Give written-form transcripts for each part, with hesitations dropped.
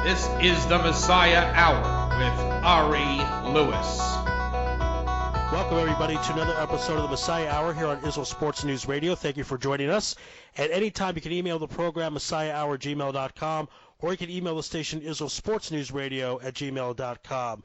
This is the Messiah Hour with Ari Lewis. Welcome, everybody, to another episode of the Messiah Hour here on Israel Sports News Radio. Thank you for joining us. At any time, you can email the program, messiahhour@gmail.com, or you can email the station, Israel Sports News Radio @gmail.com.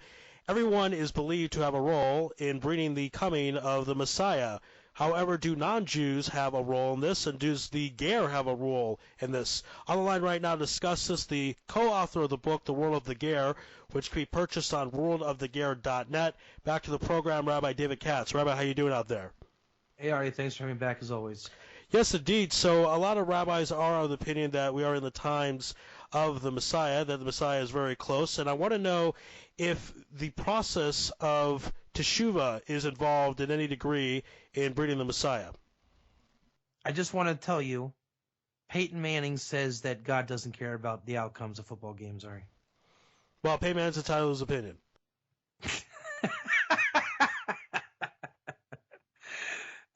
Everyone is believed to have a role in bringing the coming of the Messiah. However, do non-Jews have a role in this, and does the Ger have a role in this? On the line right now to discuss this, the co-author of the book, The World of the Ger, which can be purchased on worldoftheger.net. Back to the program, Rabbi David Katz. Rabbi, how you doing out there? Hey, Ari, thanks for having me back as always. Yes, indeed. So a lot of rabbis are of the opinion that we are in the times of the Messiah, that the Messiah is very close. And I want to know if the process of teshuvah is involved in any degree in bringing the Messiah. I just want to tell you, Peyton Manning says that God doesn't care about the outcomes of football games, Ari. Well, Peyton Manning's entitled to his opinion.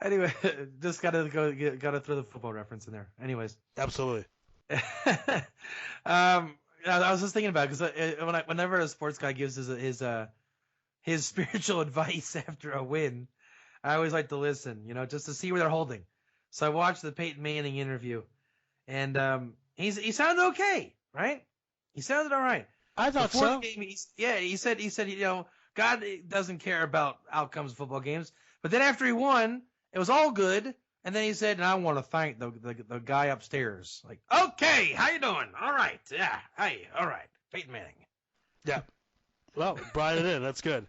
Anyway, just gotta throw the football reference in there. Anyways, absolutely. I was just thinking about it because whenever a sports guy gives his spiritual advice after a win, I always like to listen, just to see where they're holding. So I watched the Peyton Manning interview, and he sounded okay, right? He sounded all right. I thought so. Game, he said God doesn't care about outcomes of football games, but then after he won, it was all good. And then he said, and I want to thank the guy upstairs. Like, okay, how you doing? All right. Yeah. Hey, all right. Peyton Manning. Yeah. Well, brought it in. That's good.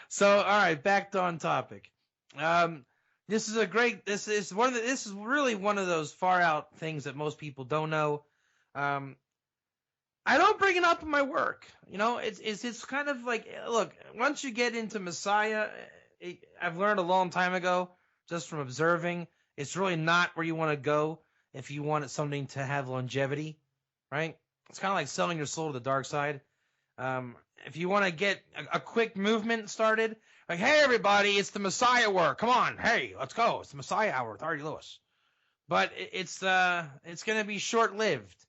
So, all right, back on topic. This is really one of those far out things that most people don't know. I don't bring it up in my work. It's kind of like, look, once you get into Messiah, I've learned a long time ago, just from observing, it's really not where you want to go if you want something to have longevity, right? It's kind of like selling your soul to the dark side. If you want to get a quick movement started, like, hey, everybody, it's the Messiah Hour. Come on, hey, let's go. It's the Messiah Hour with Ari Lewis. But it's going to be short-lived,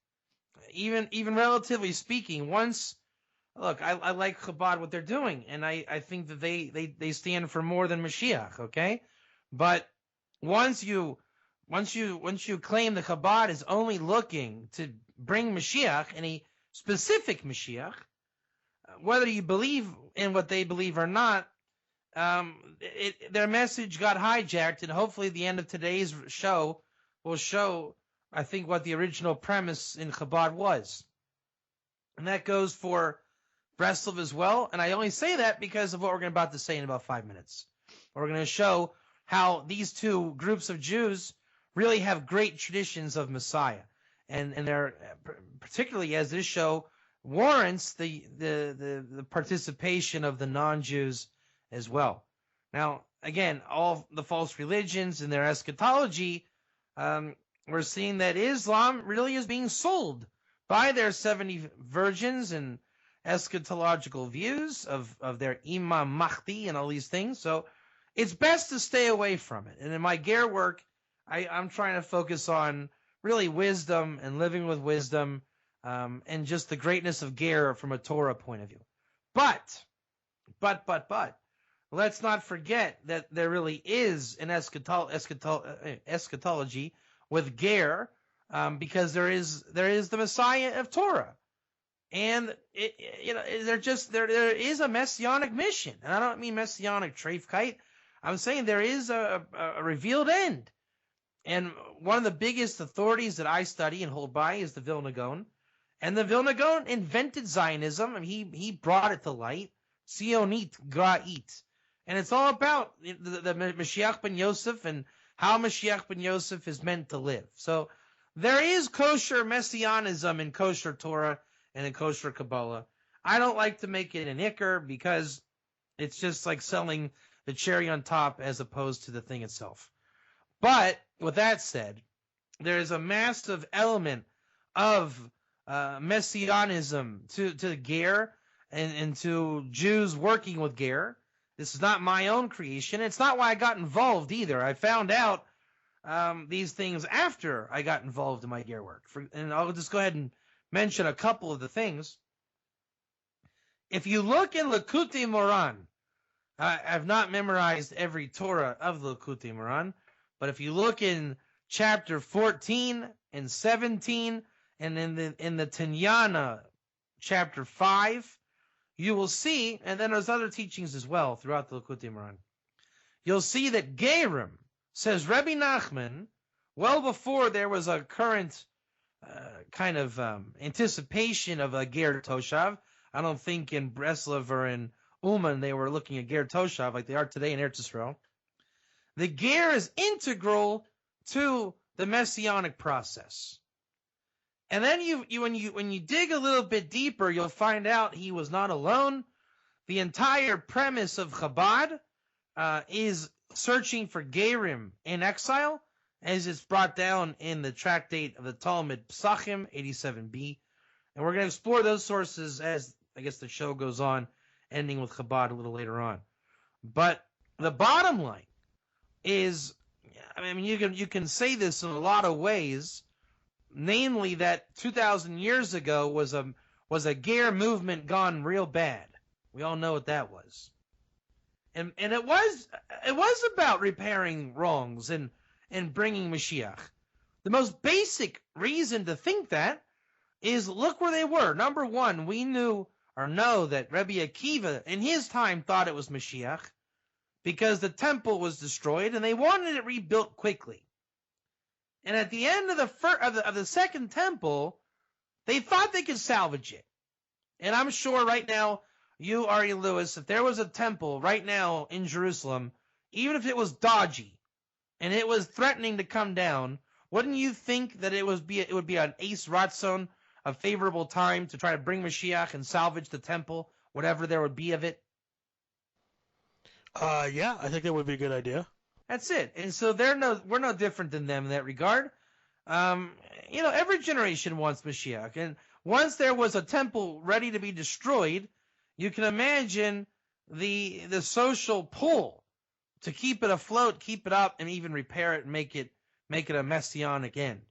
even relatively speaking. Look, I like Chabad, what they're doing, and I think that they stand for more than Mashiach, okay? But once you claim the Chabad is only looking to bring Mashiach, and a specific Mashiach, whether you believe in what they believe or not, their message got hijacked, and hopefully the end of today's show will show, I think, what the original premise in Chabad was. And that goes for Breslov as well, and I only say that because of what we're about to say in about 5 minutes. We're going to show how these two groups of Jews really have great traditions of Messiah, and they're particularly, as this show warrants, the participation of the non-Jews as well. Now, again, all the false religions and their eschatology, we're seeing that Islam really is being sold by their 70 virgins and eschatological views of their Imam Mahdi and all these things. So it's best to stay away from it. And in my Ger work, I'm trying to focus on really wisdom and living with wisdom, and just the greatness of Ger from a Torah point of view. But, let's not forget that there really is an eschatology with Ger, because there is the Messiah of Torah. And there is a messianic mission, and I don't mean messianic treifkeit. I'm saying there is a revealed end, and one of the biggest authorities that I study and hold by is the Vilna Gaon, and the Vilna Gaon invented Zionism, and he brought it to light, Tzionit Gra'it, and it's all about the Mashiach ben Yosef and how Mashiach ben Yosef is meant to live. So there is kosher messianism in kosher Torah and in kosher Kabbalah. I don't like to make it an ikar because it's just like selling the cherry on top as opposed to the thing itself. But with that said, there is a massive element of messianism to Ger and to Jews working with Ger. This is not my own creation. It's not why I got involved either. I found out these things after I got involved in my Ger work. And I'll just go ahead and mention a couple of the things. If you look in Likutei Moran, I've not memorized every Torah of Likutei Moran, but if you look in chapter 14 and 17, and in the Tinyana, chapter 5, you will see, and then there's other teachings as well throughout the Likutei Moran, you'll see that Gerim, says Rebbe Nachman, well before there was a current kind of anticipation of a Ger Toshav. I don't think in Breslov or in Uman they were looking at Ger Toshav like they are today in Eretz Yisrael. The Ger is integral to the Messianic process. And then when you dig a little bit deeper, you'll find out he was not alone. The entire premise of Chabad is searching for Gerim in exile, as it's brought down in the tractate of the Talmud Psachim 87b. And we're going to explore those sources as, I guess, the show goes on, ending with Chabad a little later on. But the bottom line is, I mean, you can say this in a lot of ways, namely that 2,000 years ago was a Ger movement gone real bad. We all know what that was. And it was about repairing wrongs and bringing Mashiach. The most basic reason to think that is look where they were. Number one, we know that Rabbi Akiva in his time thought it was Mashiach because the temple was destroyed and they wanted it rebuilt quickly. And at the end of the second temple, they thought they could salvage it. And I'm sure right now, you, Ari Lewis, if there was a temple right now in Jerusalem, even if it was dodgy and it was threatening to come down, wouldn't you think that it would be an ace ratzon, a favorable time to try to bring Mashiach and salvage the temple, whatever there would be of it? Yeah, I think that would be a good idea. That's it. And so we're no different than them in that regard. Every generation wants Mashiach. And once there was a temple ready to be destroyed, you can imagine the social pull to keep it afloat, keep it up, and even repair it and make it a messianic end.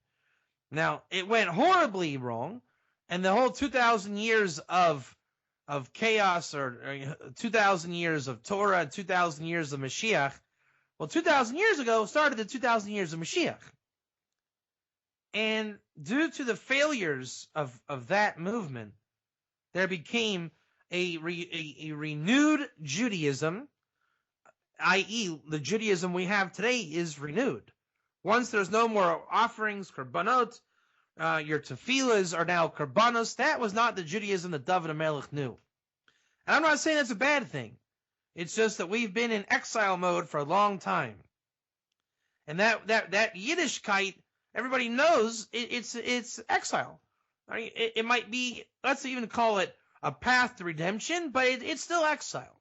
Now, it went horribly wrong, and the whole 2,000 years of chaos, or 2,000 years of Torah, 2,000 years of Mashiach, well, 2,000 years ago started the 2,000 years of Mashiach. And due to the failures of that movement, there became a renewed Judaism, i.e., the Judaism we have today is renewed. Once there's no more offerings, korbanot, your tefillahs are now korbanos. That was not the Judaism that David HaMelech knew. And I'm not saying that's a bad thing. It's just that we've been in exile mode for a long time. And that Yiddishkeit, everybody knows it's exile. I mean, it might be, let's even call it a path to redemption, but it's still exile.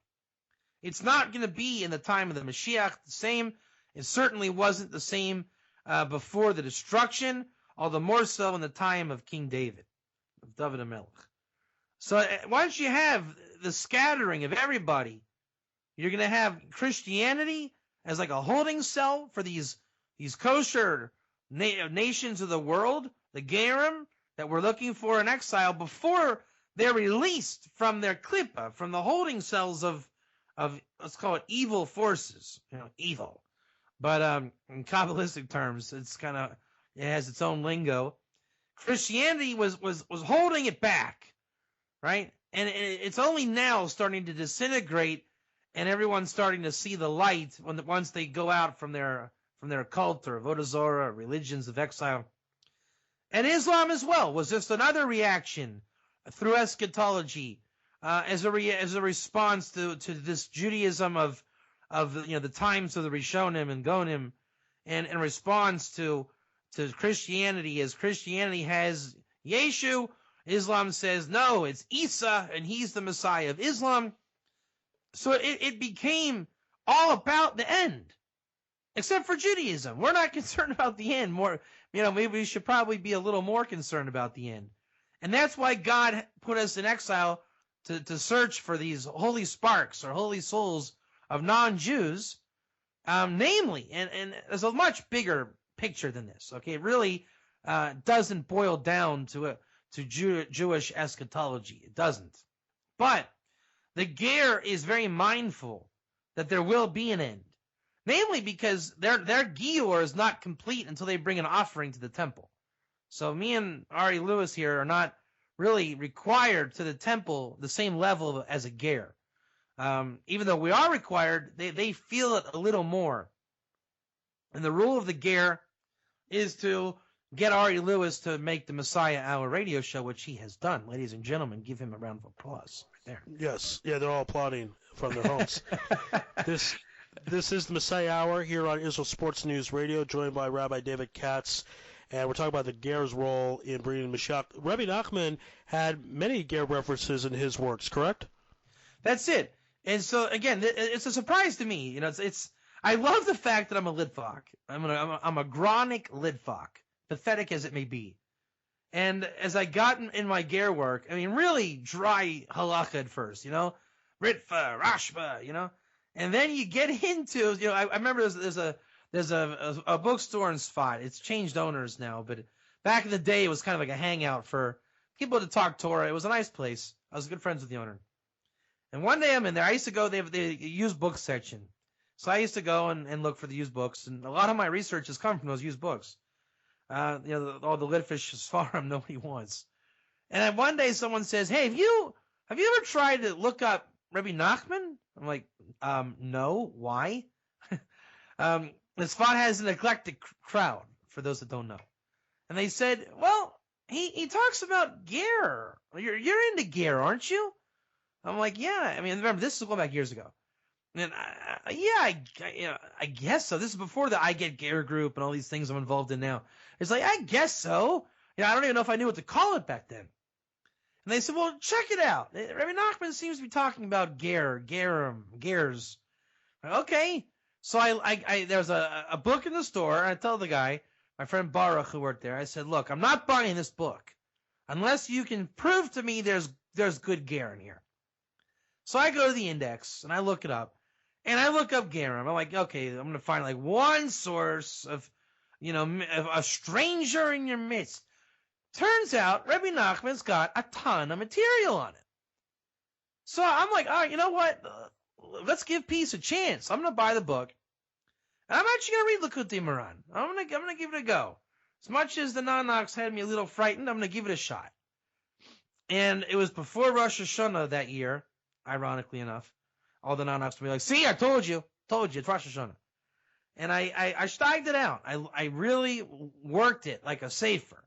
It's not going to be in the time of the Mashiach the same. It certainly wasn't the same before the destruction, all the more so in the time of King David, of David HaMelech. So once you have the scattering of everybody, you're going to have Christianity as like a holding cell for these kosher nations of the world, the Gerim, that we're looking for in exile before they're released from their klippa, from the holding cells of let's call it evil forces, evil. But in Kabbalistic terms, it has its own lingo. Christianity was holding it back, right? And it's only now starting to disintegrate, and everyone's starting to see the light once they go out from their cult or Avodah Zorah, religions of exile. And Islam as well was just another reaction through eschatology as a response to this Judaism of the times of the Rishonim and Gonim, and in response to Christianity, as Christianity has Yeshu, Islam says no, it's Isa and he's the Messiah of Islam. So it became all about the end, except for Judaism. We're not concerned about the end. Maybe we should probably be a little more concerned about the end. And that's why God put us in exile to search for these holy sparks or holy souls of non-Jews, namely, and there's a much bigger picture than this. Okay, it really doesn't boil down to to Jewish eschatology. It doesn't. But the Ger is very mindful that there will be an end. Namely because their Gior is not complete until they bring an offering to the temple. So me and Ari Lewis here are not really required to the temple the same level as a Ger. Even though we are required, they feel it a little more. And the rule of the Ger is to get Ari Lewis to make the Messiah Hour radio show, which he has done. Ladies and gentlemen, give him a round of applause right there. Yes. Yeah, they're all applauding from their homes. This is the Messiah Hour here on Israel Sports News Radio, joined by Rabbi David Katz. And we're talking about the Ger's role in bringing Mashiach. Rabbi Nachman had many Ger references in his works, correct? That's it. And so, again, it's a surprise to me. You know, I love the fact that I'm a Litvak. I'm a Gronic Litvak, pathetic as it may be. And as I got in my Ger work, I mean, really dry halakha at first, you know, Ritva, Rashba, you know, and then you get into, you know, I remember there's a bookstore in Sfat. It's changed owners now, but back in the day, it was kind of like a hangout for people to talk Torah. It was a nice place. I was good friends with the owner. And one day I'm in there. I used to go, they have the used books section. So I used to go and look for the used books. And a lot of my research has come from those used books. You know, all the Litvish Sfarim nobody wants. And then one day someone says, hey, have you ever tried to look up Rabbi Nachman? I'm like, no. Why? The Sfat has an eclectic crowd, for those that don't know. And they said, well, he talks about Ger. You're into Ger, aren't you? I'm like, yeah. I mean, remember, this is going back years ago. And I guess so. This is before the I Get Ger group and all these things I'm involved in now. It's like, I guess so. You know, I don't even know if I knew what to call it back then. And they said, well, check it out. Rabbi Nachman seems to be talking about Gers. Okay. So there was a book in the store, and I tell the guy, my friend Baruch who worked there, I said, look, I'm not buying this book unless you can prove to me there's good Ger in here. So I go to the index and I look it up, and I look up Gerim. I'm like, okay, I'm going to find like one source of, you know, a stranger in your midst. Turns out Rabbi Nachman's got a ton of material on it. So I'm like, all right, you know what? Let's give peace a chance. I'm going to buy the book, and I'm actually going to read Likutei Moharan. I'm going to give it a go. As much as the Nanox had me a little frightened, I'm going to give it a shot. And it was before Rosh Hashanah that year. Ironically enough, all the Nanox would be like, see, I told you, it's Rosh Hashanah. And I stagged it out. I really worked it like a sefer.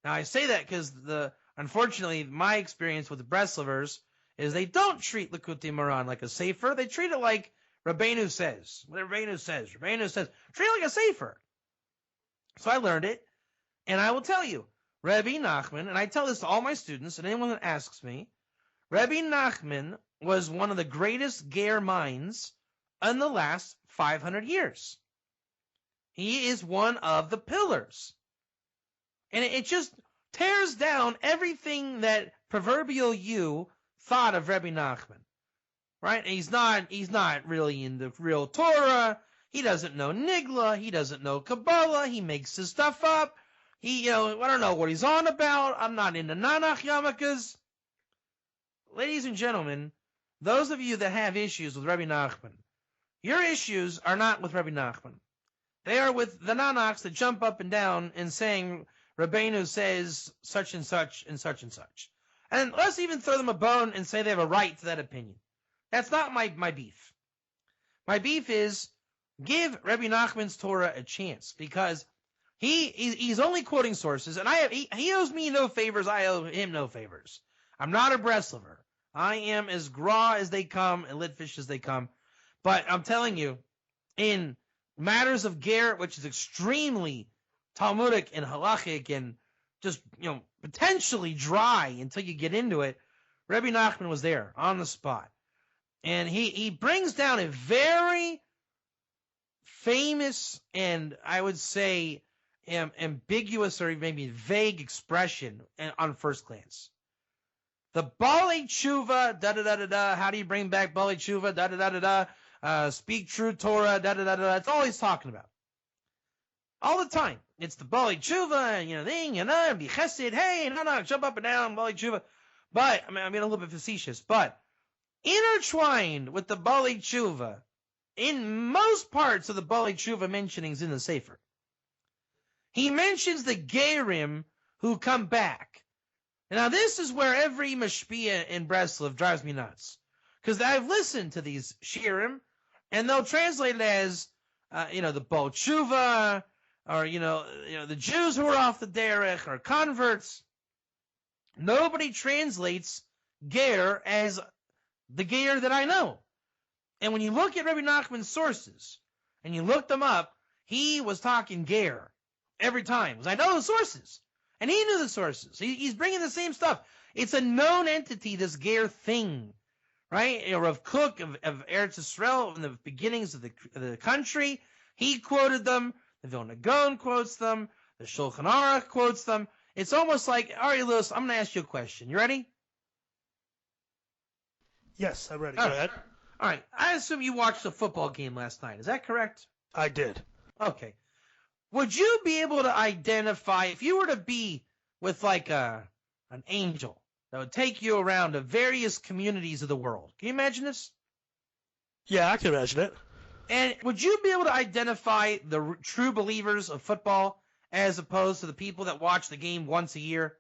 Now, I say that because unfortunately, my experience with the Breslovers is they don't treat Likutei Moharan like a sefer. They treat it like Rabbeinu says. What Rabbeinu says. Treat it like a sefer. So I learned it, and I will tell you, Rabbi Nachman, and I tell this to all my students and anyone that asks me, Rabbi Nachman was one of the greatest Ger minds in the last 500 years. He is one of the pillars. And it just tears down everything that proverbial you thought of Rabbi Nachman. Right? And he's not really in the real Torah. He doesn't know Nigla. He doesn't know Kabbalah. He makes his stuff up. I don't know what he's on about. I'm not into Nanach yarmulkes. Ladies and gentlemen, those of you that have issues with Rabbi Nachman, your issues are not with Rabbi Nachman. They are with the Nanachs that jump up and down and saying, Rabbeinu says such and such and such and such. And let's even throw them a bone and say they have a right to that opinion. That's not my beef. My beef is give Rabbi Nachman's Torah a chance, because he's only quoting sources, and he owes me no favors, I owe him no favors. I'm not a Breslover. I am as gra as they come and Litvish as they come. But I'm telling you, in matters of Ger, which is extremely Talmudic and halachic and just, potentially dry until you get into it, Rabbi Nachman was there on the spot. And he brings down a very famous and I would say ambiguous or maybe vague expression on first glance. The Balei Tshuva, da-da-da-da-da, how do you bring back Balei Tshuva, da-da-da-da-da, speak true Torah, da-da-da-da-da, that's all he's talking about. all the time. It's the Bali Tshuva, and be chesed, hey, no, jump up and down, Bali Tshuva. But, I'm being a little bit facetious, but intertwined with the Bali Tshuva, in most parts of the Bali Tshuva mentionings in the Sefer, he mentions the Gerim who come back. Now, this is where every mashpia in Breslov drives me nuts. Because I've listened to these shirim, and they'll translate it as, the Bal Tshuva, or, the Jews who are off the derech, or converts. Nobody translates ger as the ger that I know. And when you look at Rabbi Nachman's sources, and you look them up, he was talking ger every time. Because I know the sources. And he knew the sources. He's bringing the same stuff. It's a known entity, this ger thing. Right? Rav Kook of Eretz Yisrael, in the beginnings of the country, he quoted them. The Vilna Gaon quotes them. The Shulchan Aruch quotes them. It's almost like, Ari Lewis, I'm going to ask you a question. You ready? Yes, I'm ready. Go ahead. All right. I assume you watched a football game last night. Is that correct? I did. Okay. Would you be able to identify, if you were to be with like an angel that would take you around to various communities of the world? Can you imagine this? Yeah, I can imagine it. And would you be able to identify the true believers of football as opposed to the people that watch the game once a year?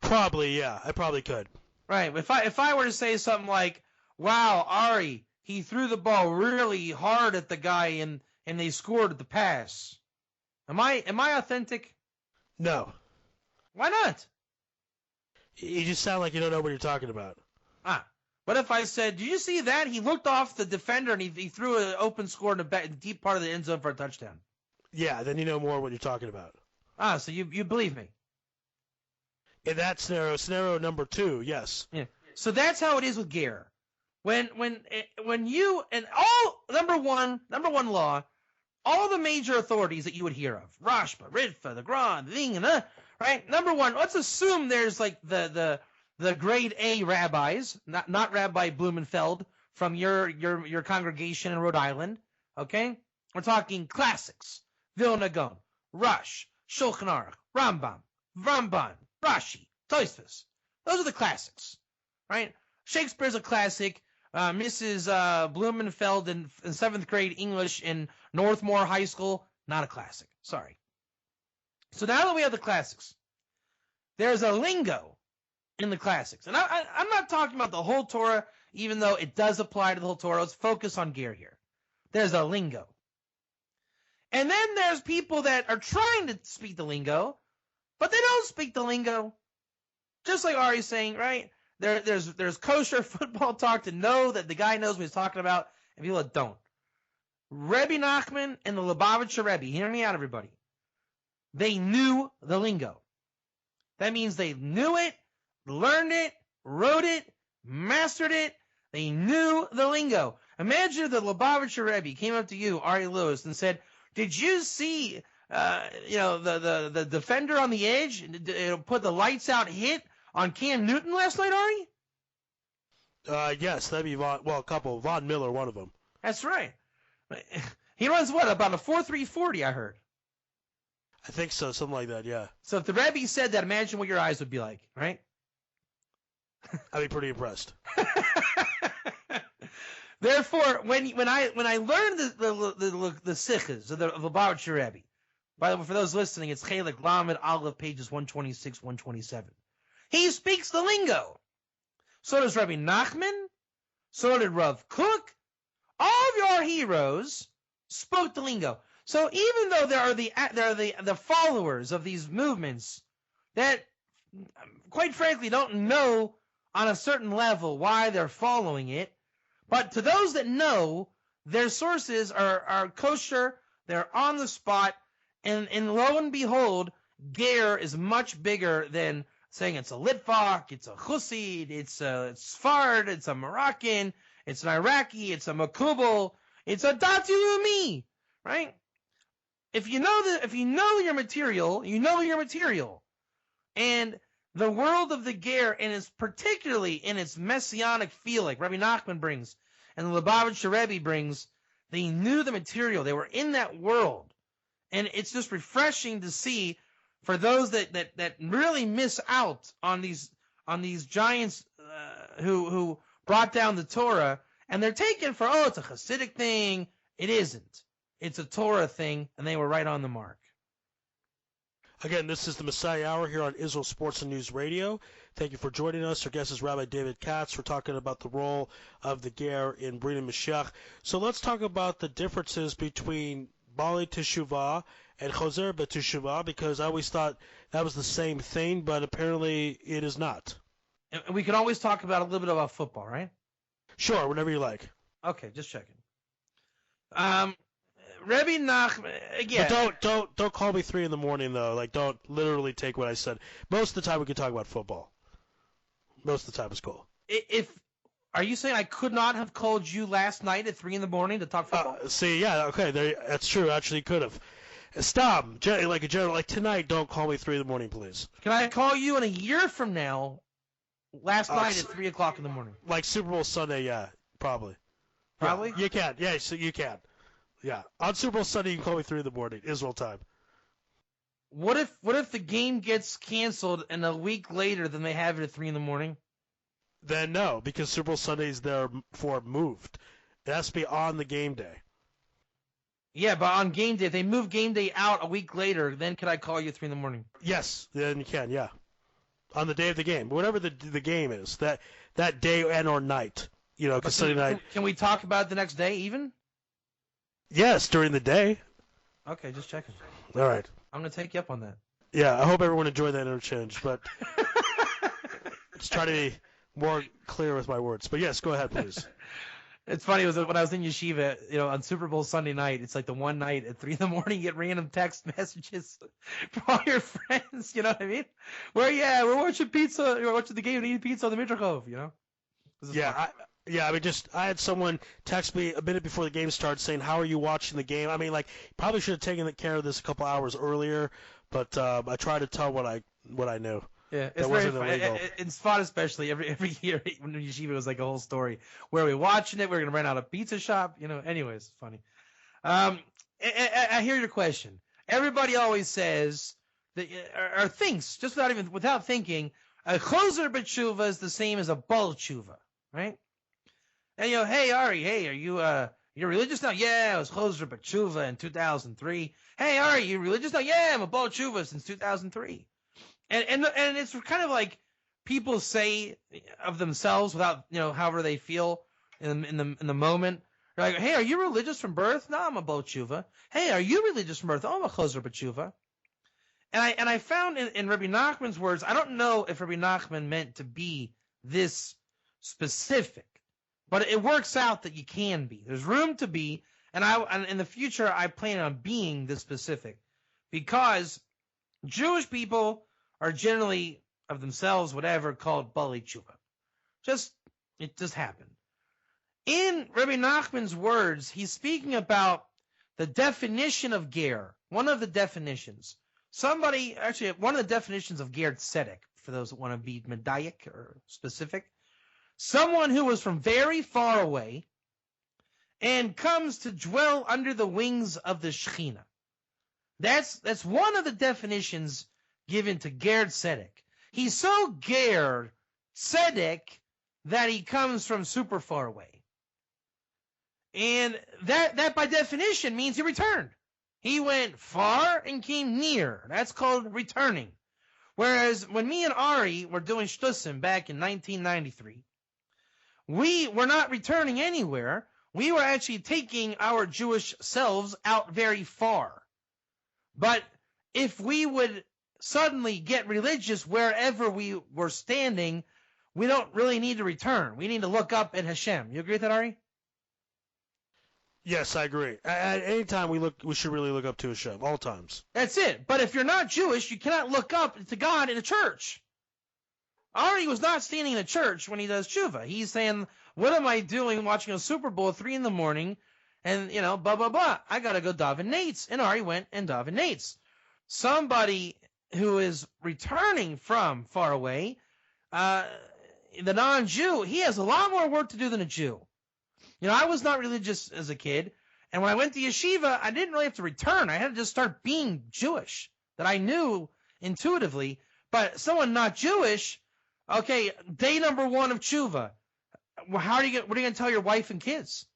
Probably, yeah. I probably could. Right. If I were to say something like, wow, Ari, he threw the ball really hard at the guy and they scored the pass. Am I authentic? No. Why not? You just sound like you don't know what you're talking about. What if I said, did you see that? He looked off the defender and he threw an open score in the deep part of the end zone for a touchdown. Yeah, then you know more what you're talking about. So you believe me? In that scenario number 2, yes. Yeah. So that's how it is with ger. When you and all number one law, all the major authorities that you would hear of, Rashba, Ritva, the Gra, the thing, and right. Number one, let's assume there's like the grade A rabbis, not Rabbi Blumenfeld from your congregation in Rhode Island. Okay, we're talking classics: Vilna Gaon, Rush, Shulchan Aruch, Rambam, Ramban, Rashi, Tosfos. Those are the classics, right? Shakespeare's a classic. Mrs. Blumenfeld in 7th grade English in Northmore High School, not a classic. Sorry. So now that we have the classics, there's a lingo in the classics. And I'm not talking about the whole Torah, even though it does apply to the whole Torah. Let's focus on ger here. There's a lingo. And then there's people that are trying to speak the lingo, but they don't speak the lingo. Just like Ari's saying, right? There's kosher football talk to know that the guy knows what he's talking about, and people that don't. Rebbe Nachman and the Lubavitcher Rebbe, hear me out, everybody. They knew the lingo. That means they knew it, learned it, wrote it, mastered it. They knew the lingo. Imagine if the Lubavitcher Rebbe came up to you, Ari Lewis, and said, "Did you see, the defender on the edge put the lights out hit on Cam Newton last night, Ari?" Yes, that'd be a couple. Von Miller, one of them. That's right. He runs what, about a 4.340, I heard. I think so, something like that, yeah. So if the Rebbe said that, imagine what your eyes would be like, right? I'd be pretty impressed. Therefore, when I learned the sichas of the Lubavitcher Rebbe, by the way, for those listening, it's Chelek Lamed Aleph, pages 126, 127. He speaks the lingo. So does Rabbi Nachman. So did Rav Kook. All of your heroes spoke the lingo. So even though there are the followers of these movements that, quite frankly, don't know on a certain level why they're following it, but to those that know, their sources are kosher, they're on the spot, and lo and behold, ger is much bigger than saying it's a Litvak, it's a Chussid, it's a Sfard, it's a Moroccan, it's an Iraqi, it's a Makubal, it's a Dati Lumi, right? If you know your material, you know your material. And the world of the ger, and it's particularly in its messianic feel, like Rabbi Nachman brings, and the Lubavitcher Rebbe brings, they knew the material. They were in that world. And it's just refreshing to see for those that really miss out on these giants who brought down the Torah, and they're taken for, it's a Hasidic thing. It isn't. It's a Torah thing, and they were right on the mark. Again, this is the Messiah Hour here on Israel Sports and News Radio. Thank you for joining us. Our guest is Rabbi David Katz. We're talking about the role of the Ger in Brit Mashiach. So let's talk about the differences between Bali Teshuvah and Choser B'Teshuvah, because I always thought that was the same thing, but apparently it is not. And we can always talk about a little bit about football, right? Sure, whenever you like. Okay, just checking. Rebbe Nachman, again. But don't call me 3 a.m. though. Like, don't literally take what I said. Most of the time we can talk about football. Most of the time is cool. Are you saying I could not have called you last night at 3 a.m. to talk football? Okay, that's true. Actually, could have. Stop. Like tonight, don't call me 3 a.m, please. Can I call you in a year from now, last night at 3 o'clock in the morning? Like Super Bowl Sunday, yeah, probably. Probably? Yeah, you can. Yeah, so you can. Yeah, on Super Bowl Sunday, you can call me 3 a.m, Israel time. What if the game gets canceled and a week later then they have it at 3 a.m? Then no, because Super Bowl Sunday is therefore moved. It has to be on the game day. Yeah, but on game day, if they move game day out a week later, then could I call you at 3 a.m? Yes, then you can, yeah. On the day of the game, whatever the game is, that day and or night, because Sunday night. Can we talk about it the next day even? Yes, during the day. Okay, just checking. All right. I'm going to take you up on that. Yeah, I hope everyone enjoyed that interchange, but just try to be more clear with my words. But yes, go ahead, please. It's funny, when I was in yeshiva, on Super Bowl Sunday night, it's like the one night at 3 a.m, you get random text messages from all your friends, you know what I mean? We're watching pizza, we're watching the game and eating pizza on the Midrachov, Yeah, I had someone text me a minute before the game started saying, how are you watching the game? I mean, probably should have taken care of this a couple hours earlier, but I tried to tell what I knew. Yeah, it's very fun. It's fun, especially every year when yeshiva was like a whole story. Where are we watching it? We're going to rent out a pizza shop. Anyways, funny. I hear your question. Everybody always says that, or thinks, just without thinking, a choser b'tshuva is the same as a bal tshuva, right? And hey Ari, are you religious now? Yeah, I was choser b'tshuva in 2003. Hey Ari, you religious now? Yeah, I'm a bal tshuva since 2003. And it's kind of like people say of themselves without however they feel in the moment. They're like, hey, are you religious from birth? No, I'm a bal tshuva. Hey, are you religious from birth? Oh, I'm a choser b'tshuva. And I found in Rabbi Nachman's words, I don't know if Rabbi Nachman meant to be this specific, but it works out that you can be. There's room to be, and in the future I plan on being this specific, because Jewish people are generally of themselves, whatever, called bali tshuva. It just happened. In Rabbi Nachman's words, he's speaking about the definition of ger. One of the definitions. One of the definitions of ger tzedek, for those that want to be medayik or specific. Someone who was from very far away and comes to dwell under the wings of the Shekhinah. That's one of the definitions given to ger tzedek. He's so ger tzedek that he comes from super far away. And that by definition means he returned. He went far and came near. That's called returning. Whereas when me and Ari were doing shtusim back in 1993, we were not returning anywhere. We were actually taking our Jewish selves out very far. But if we would suddenly get religious wherever we were standing, we don't really need to return. We need to look up at Hashem. You agree with that, Ari? Yes, I agree. At any time we should really look up to Hashem, all times. That's it. But if you're not Jewish, you cannot look up to God in a church. Ari was not standing in a church when he does tshuva. He's saying, what am I doing watching a Super Bowl at 3 a.m. and, blah, blah, blah. I got to go daven nates. And Ari went and daven nates. Somebody who is returning from far away, the non-Jew, he has a lot more work to do than a Jew. I was not religious as a kid, And when I went to yeshiva, I didn't really have to return. I had to just start being Jewish, that I knew intuitively. But someone not Jewish, okay, day number 1 of tshuva. What are you going to tell your wife and kids?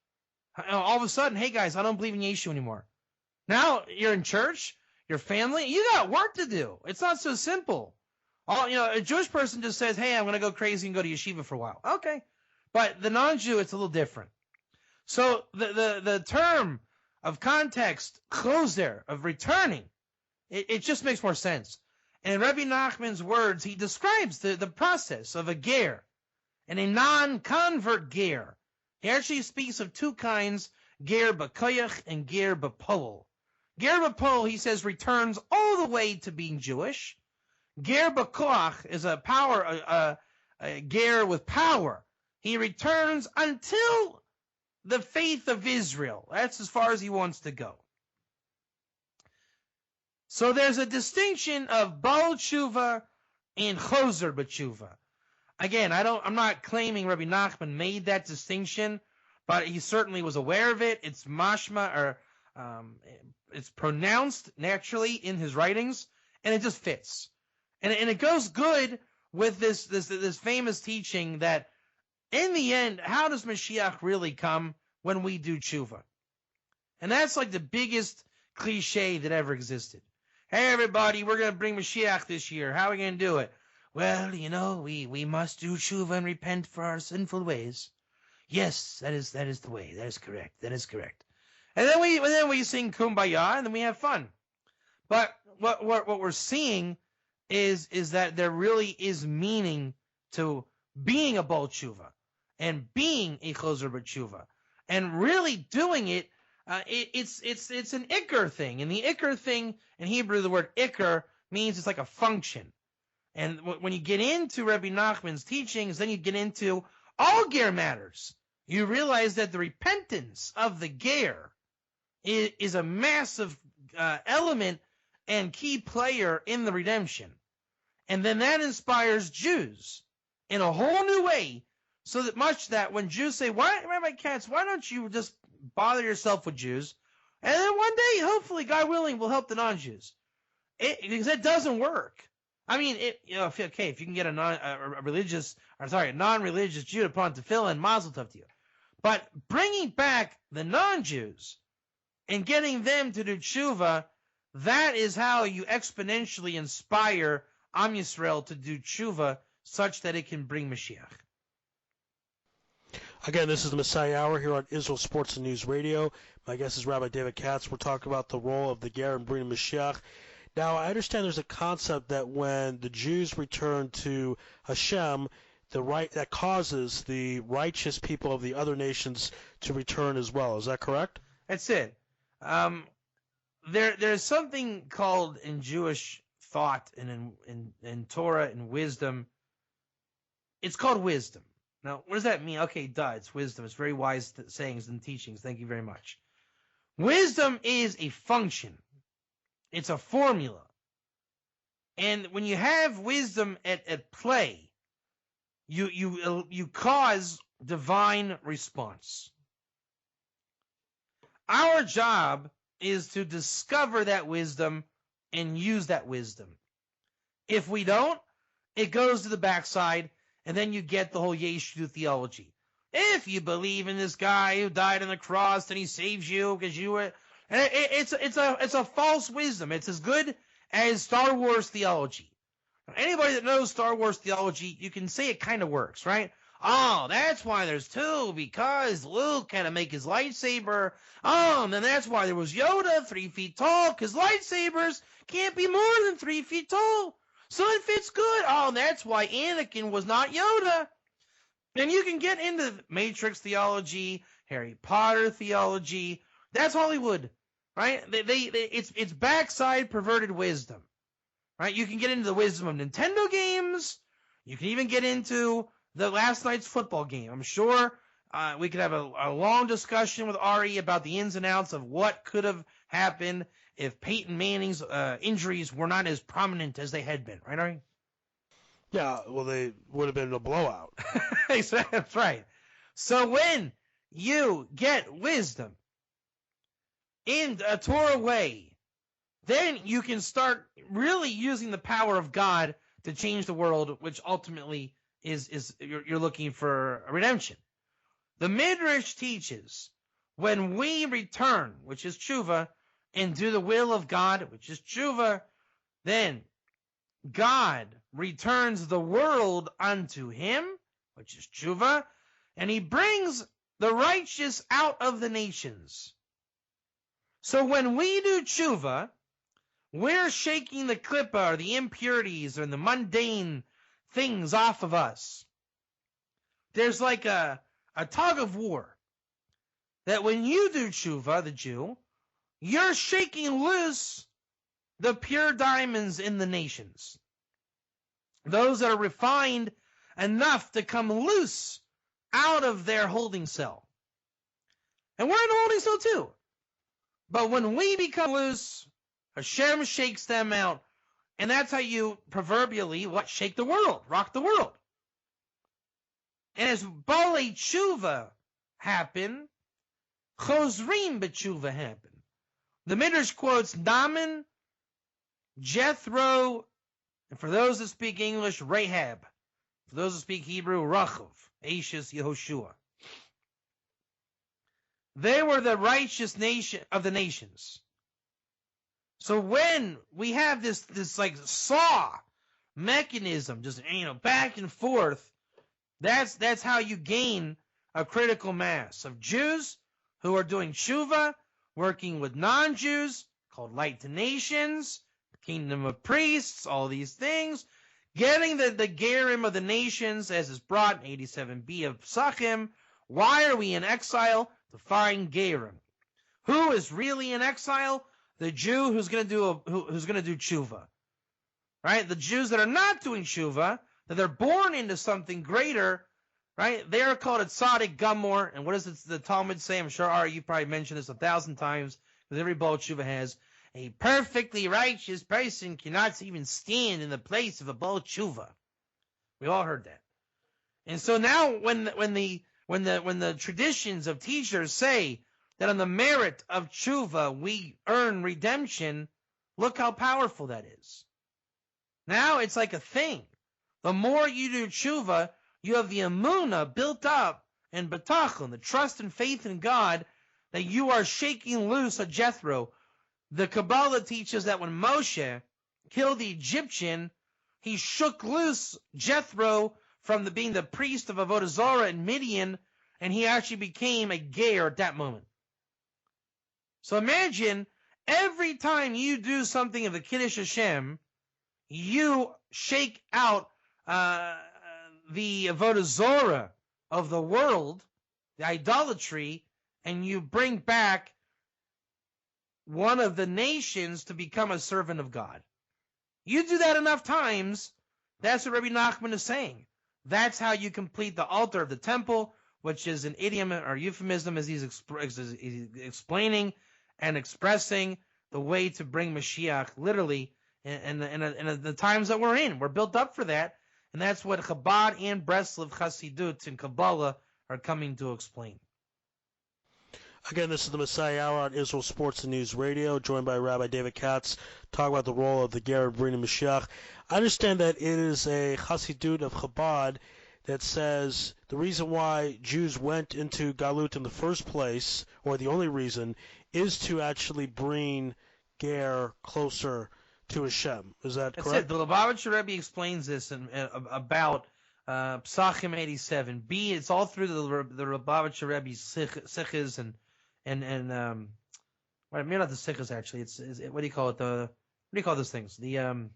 All of a sudden, hey guys, I don't believe in Yeshu anymore. Now you're in church, your family, you got work to do. It's not so simple. A Jewish person just says, hey, I'm going to go crazy and go to yeshiva for a while. Okay. But the non-Jew, it's a little different. So the term of context, chozer, of returning, it just makes more sense. And in Rabbi Nachman's words, he describes the process of a ger and a non-convert ger. He actually speaks of 2 kinds, ger b'koyach and ger b'poel. Ger b'poel, he says, returns all the way to being Jewish. Ger b'koach is a ger with power. He returns until the faith of Israel. That's as far as he wants to go. So there's a distinction of Baal Tshuva and Chozer B'Tshuva. Again, I'm not claiming Rabbi Nachman made that distinction, but he certainly was aware of it. It's mashma, or it's pronounced naturally in his writings, and it just fits. And it goes good with this famous teaching that in the end, how does Mashiach really come? When we do tshuva. And that's like the biggest cliche that ever existed. Hey everybody, we're going to bring Mashiach this year. How are we going to do it? Well, we must do tshuva and repent for our sinful ways. Yes, that is the way. That is correct. That is correct. And then we sing Kumbaya, and then we have fun. But what we're seeing is that there really is meaning to being a Baal Tshuva and being a Chozer B'Tshuva. And really doing it, it's an ikr thing. And the ikr thing, in Hebrew, the word ikr means it's like a function. And when you get into Rabbi Nachman's teachings, then you get into all ger matters. You realize that the repentance of the ger is a massive element and key player in the redemption. And then that inspires Jews in a whole new way. So that when Jews say, why, Rabbi Katz, why don't you just bother yourself with Jews? And then one day, hopefully, God willing, we'll help the non-Jews. Because it doesn't work. I mean, if you can get a non-religious Jew to put on tefillin, mazel tov to you. But bringing back the non-Jews and getting them to do tshuva, that is how you exponentially inspire Am Yisrael to do tshuva such that it can bring Mashiach. Again, this is the Messiah Hour here on Israel Sports and News Radio. My guest is Rabbi David Katz. We're talking about the role of the ger in bringing Mashiach. Now, I understand there's a concept that when the Jews return to Hashem, that causes the righteous people of the other nations to return as well. Is that correct? That's it. There's something called in Jewish thought and in Torah and wisdom. It's called wisdom. Now, what does that mean? Okay, it's wisdom. It's very wise sayings and teachings. Thank you very much. Wisdom is a function. It's a formula. And when you have wisdom at play, you cause divine response. Our job is to discover that wisdom and use that wisdom. If we don't, it goes to the backside. And then you get the whole Yeshu theology. If you believe in this guy who died on the cross and he saves you because you were, and it's a false wisdom. It's as good as Star Wars theology. Anybody that knows Star Wars theology, you can say it kind of works, right? Oh, that's why there's 2, because Luke had to make his lightsaber. Oh, and then that's why there was Yoda, 3 feet tall, because lightsabers can't be more than 3 feet tall. So it fits good. Oh, that's why Anakin was not Yoda. And you can get into Matrix theology, Harry Potter theology. That's Hollywood, right? It's backside perverted wisdom, right? You can get into the wisdom of Nintendo games. You can even get into the last night's football game. I'm sure we could have a long discussion with Ari about the ins and outs of what could have happened if Peyton Manning's injuries were not as prominent as they had been. Right, Ari? Yeah, well, they would have been a blowout. That's right. So when you get wisdom, in a Torah way, then you can start really using the power of God to change the world, which ultimately is you're looking for a redemption. The Midrash teaches when we return, which is tshuva, and do the will of God, which is tshuva, then God returns the world unto him, which is tshuva, and he brings the righteous out of the nations. So when we do tshuva, we're shaking the klippa, or the impurities, or the mundane things off of us. There's like a tug of war that when you do tshuva, the Jew, you're shaking loose the pure diamonds in the nations. Those that are refined enough to come loose out of their holding cell. And we're in a holding cell too. But when we become loose, Hashem shakes them out. And that's how you proverbially, shake the world, rock the world. And as Balei Tshuva happen, Chosrim B'Tshuva happen. The Midrash quotes Naaman, Jethro, and for those that speak English, Rahab. For those that speak Hebrew, Rachov, Ashes, Yehoshua. They were the righteous nation of the nations. So when we have this like saw mechanism, just back and forth, that's how you gain a critical mass of Jews who are doing tshuva, working with non-Jews, called light to nations, kingdom of priests, all these things, getting the gerim of the nations, as is brought in 87b of Psachim. Why are we in exile? To find gerim. Who is really in exile? The Jew who's going to do tshuva, right? The Jews that are not doing tshuva, that they're born into something greater, right? They are called a tzaddik gamor. And what does the Talmud say? I'm sure Ari, you probably mentioned this 1,000 times, because every Baal tshuva has a perfectly righteous person cannot even stand in the place of a Baal tshuva. We all heard that. And so now, when the traditions of teachers say that on the merit of tshuva we earn redemption, look how powerful that is. Now it's like a thing. The more you do tshuva, you have the emunah built up and betachon, the trust and faith in God, that you are shaking loose a Jethro. The Kabbalah teaches that when Moshe killed the Egyptian, he shook loose Jethro from being the priest of Avodah Zarah in Midian, and he actually became a ger at that moment. So imagine every time you do something of the Kiddush Hashem, you shake out the Avodah Zarah of the world, the idolatry, and you bring back one of the nations to become a servant of God. You do that enough times, that's what Rabbi Nachman is saying. That's how you complete the altar of the temple, which is an idiom or euphemism as he's explaining and expressing the way to bring Mashiach literally in the times that we're in. We're built up for that, and that's what Chabad and Breslov Chassidut and Kabbalah are coming to explain. Again, this is the Messiah Hour on Israel Sports and News Radio, joined by Rabbi David Katz, talking about the role of the Ger bringing Mashiach. I understand that it is a Chassidut of Chabad that says the reason why Jews went into Galut in the first place, or the only reason, is to actually bring Ger closer to Hashem. Is that correct? That's it. The Lubavitcher Rebbe explains this about Psachim 87. It's all through the Lubavitcher Rebbe's sichos and well, maybe not the sichos actually. It's what do you call it? What do you call those things? The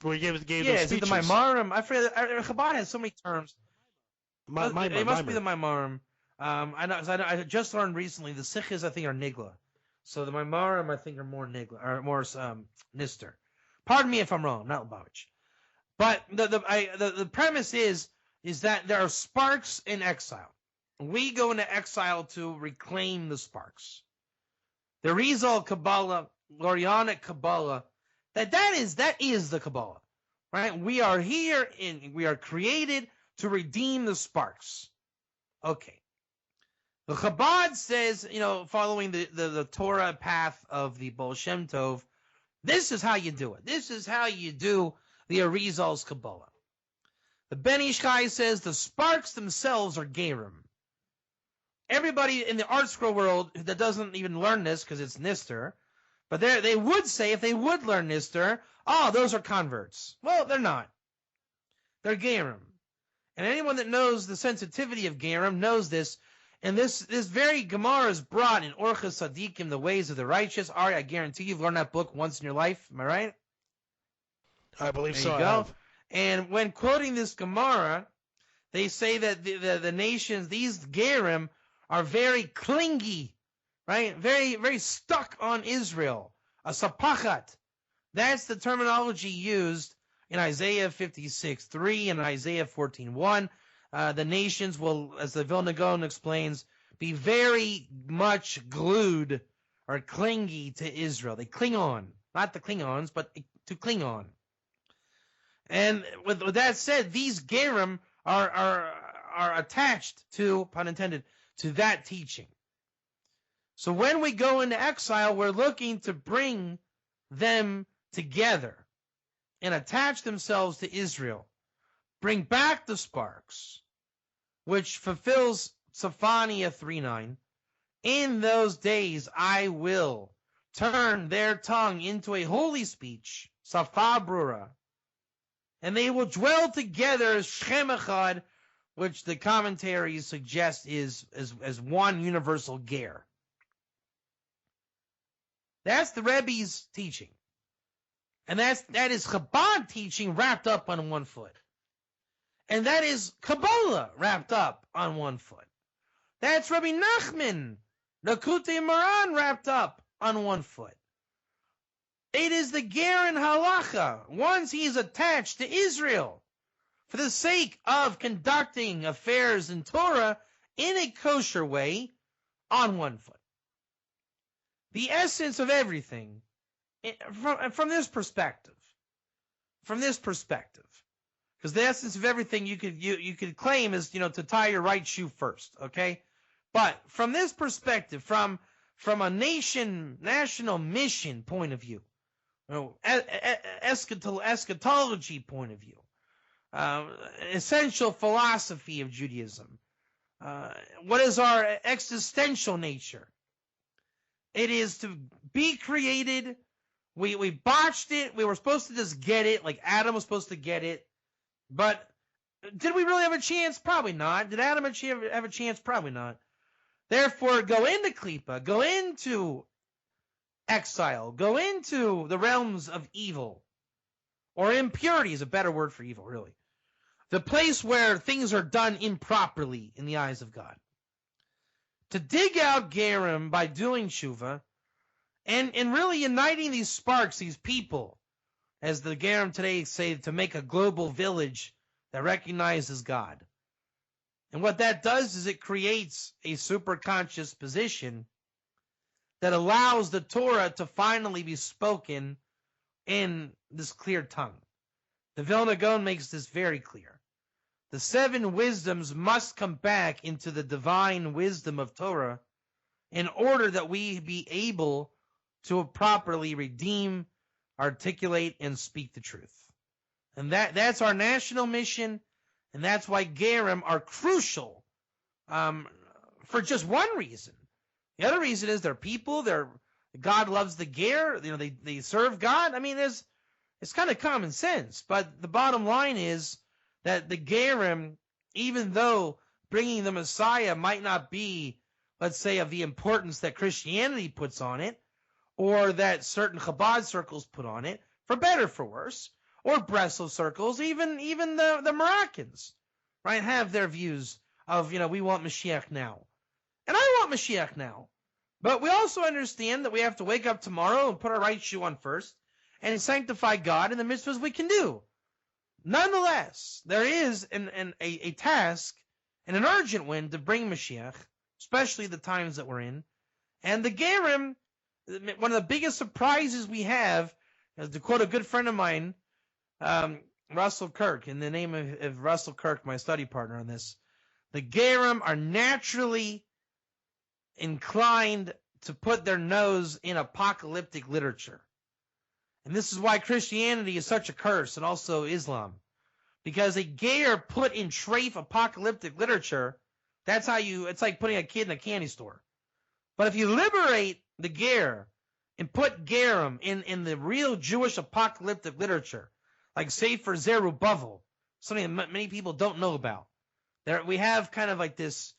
Well, he gave is those speeches. it the Maimarim? I forget. Chabad has so many terms. It must be the Maimarim. I know. I just learned recently the sichos I think are nigla, so the Maimarim I think are more nigla or more nister. Pardon me if I'm wrong. I'm not Lubavitch. But the premise is that there are sparks in exile. We go into exile to reclaim the sparks. The Rizal Kabbalah, Lorianic Kabbalah, that is the Kabbalah, right? We are here and we are created to redeem the sparks. Okay. The Chabad says, following the Torah path of the Baal Shem Tov, this is how you do it. This is how you do the Arizal's Kabbalah. The Ben Ish Chai says the sparks themselves are Gerim. Everybody in the art scroll world that doesn't even learn this because it's Nister, but they would say if they would learn Nister, those are converts. Well, they're not. They're Gerim. And anyone that knows the sensitivity of Gerim knows this. And this very Gemara is brought in Orchos Tzadikim, the ways of the righteous. Ari, I guarantee you've learned that book once in your life. Am I right? I believe there so. You go. And when quoting this Gemara, they say that the nations, these Gerim, are very clingy, right? Very, very stuck on Israel. A sapachat. That's the terminology used in Isaiah 56:3 and Isaiah 14:1. The nations will, as the Vilna Gaon explains, be very much glued or clingy to Israel. They cling on. Not the Klingons, but to cling on. And with that said, these Gerim are attached to, pun intended, to that teaching. So when we go into exile, we're looking to bring them together and attach themselves to Israel. Bring back the sparks, which fulfills Zephaniah 3:9. In those days I will turn their tongue into a holy speech, Safa Brura, and they will dwell together as Shem Echad, which the commentaries suggest is as one universal ger. That's the Rebbe's teaching. And that is Chabad teaching wrapped up on one foot. And that is Kabbalah wrapped up on one foot. That's Rabbi Nachman, Nakutei Moran wrapped up on one foot. It is the ger and halacha, once he is attached to Israel, for the sake of conducting affairs in Torah in a kosher way, on one foot. The essence of everything, from this perspective, because the essence of everything you could claim is, to tie your right shoe first, okay? But from this perspective, from a national mission point of view, eschatology point of view, essential philosophy of Judaism, what is our existential nature? It is to be created. We botched it. We were supposed to just get it, like Adam was supposed to get it. But did we really have a chance? Probably not. Did Adam have a chance? Probably not. Therefore, go into Klippa, go into exile, go into the realms of evil, or impurity is a better word for evil, really. The place where things are done improperly in the eyes of God. To dig out Gerim by doing Shuvah, and really uniting these sparks, these people, as the Gerim today say, to make a global village that recognizes God. And what that does is it creates a superconscious position that allows the Torah to finally be spoken in this clear tongue. The Vilna Gaon makes this very clear. The 7 wisdoms must come back into the divine wisdom of Torah in order that we be able to properly redeem, articulate, and speak the truth. And that's our national mission, and that's why Gerim are crucial for just one reason. The other reason is they're people, God loves the Ger, they serve God. I mean, it's kind of common sense, but the bottom line is that the Gerim, even though bringing the Messiah might not be, let's say, of the importance that Christianity puts on it, or that certain Chabad circles put on it, for better, for worse, or Breslov circles, even the Moroccans, right, have their views of, we want Mashiach now. And I want Mashiach now. But we also understand that we have to wake up tomorrow and put our right shoe on first, and sanctify God in the mitzvahs we can do. Nonetheless, there is a task and an urgent one to bring Mashiach, especially the times that we're in. And the Gerim, one of the biggest surprises we have, to quote a good friend of mine, Russell Kirk, in the name of Russell Kirk, my study partner on this, the Gerim are naturally inclined to put their nose in apocalyptic literature. And this is why Christianity is such a curse, and also Islam. Because a ger put in treif apocalyptic literature, it's like putting a kid in a candy store. But if you liberate the ger and put gerim in the real Jewish apocalyptic literature, like Sefer Zerubbabel, something that many people don't know about, there we have kind of like this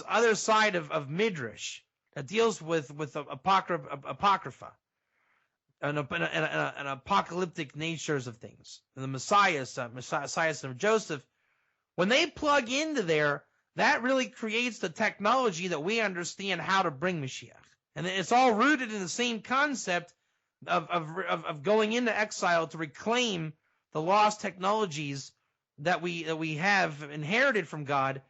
other side of Midrash that deals with apocrypha and apocalyptic natures of things. And the Messiah son of Joseph, when they plug into there, that really creates the technology that we understand how to bring Mashiach. And it's all rooted in the same concept of going into exile to reclaim the lost technologies that we have inherited from God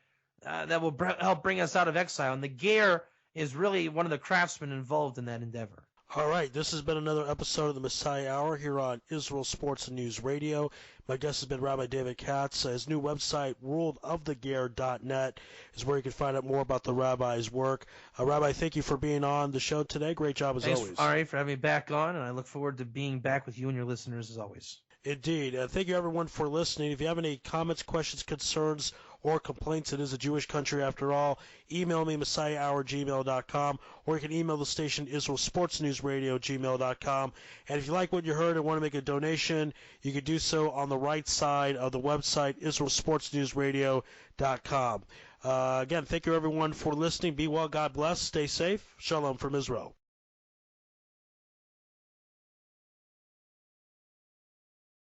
that will help bring us out of exile. And the ger is really one of the craftsmen involved in that endeavor. All right, this has been another episode of the Messiah Hour here on Israel Sports and News Radio. My guest has been Rabbi David Katz. His new website, worldoftheger.net, is where you can find out more about the rabbi's work. Rabbi, thank you for being on the show today. Great job as always. Thanks, Ari, for having me back on, and I look forward to being back with you and your listeners as always. Indeed. Thank you, everyone, for listening. If you have any comments, questions, concerns, or complaints, it is a Jewish country after all, email me, messiahhour@gmail.com, or you can email the station, israelsportsnewsradio@gmail.com. And if you like what you heard and want to make a donation, you can do so on the right side of the website, israelsportsnewsradio.com. Again, thank you, everyone, for listening. Be well, God bless, stay safe. Shalom from Israel.